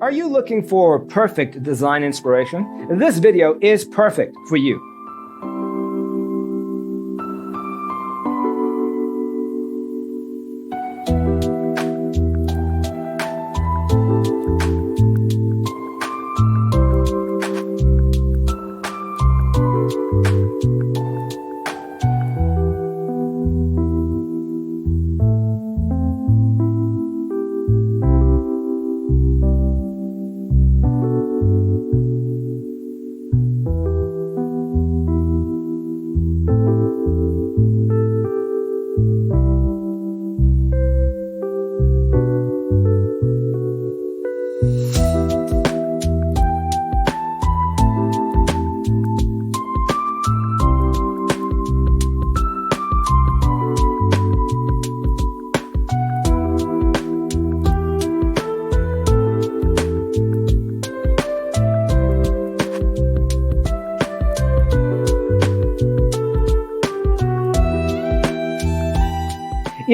Are you looking for perfect design inspiration? This video is perfect for you.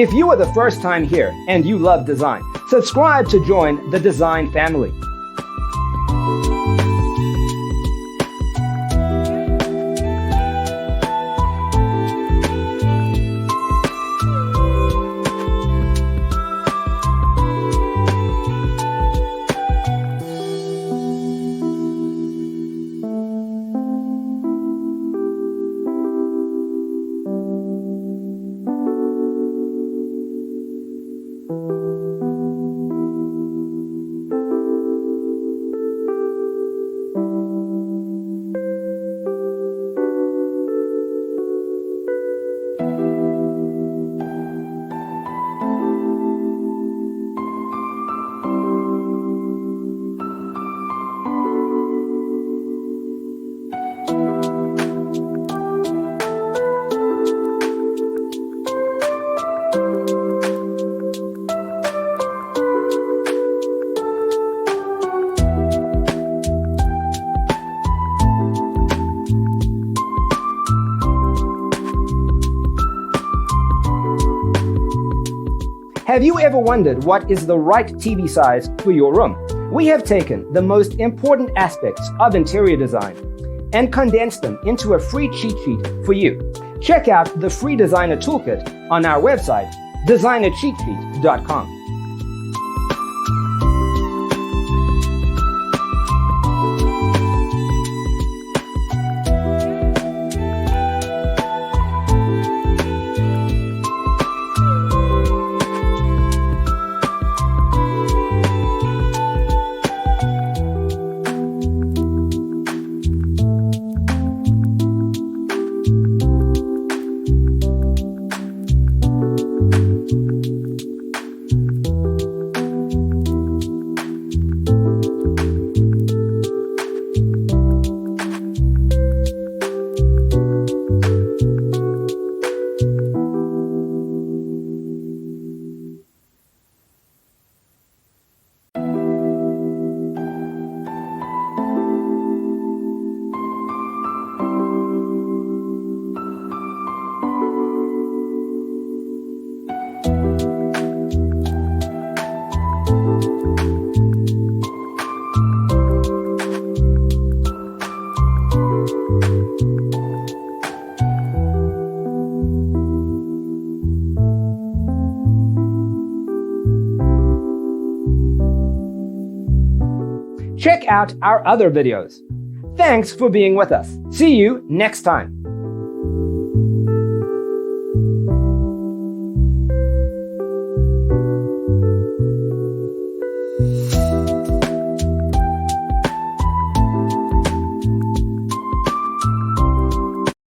If you are the first time here and you love design, subscribe to join the design family. Have you ever wondered what is the right TV size for your room? We have taken the most important aspects of interior design and condensed them into a free cheat sheet for you. Check out the free designer toolkit on our website, designercheatsheet.com. Check out our other videos. Thanks for being with us. See you next time.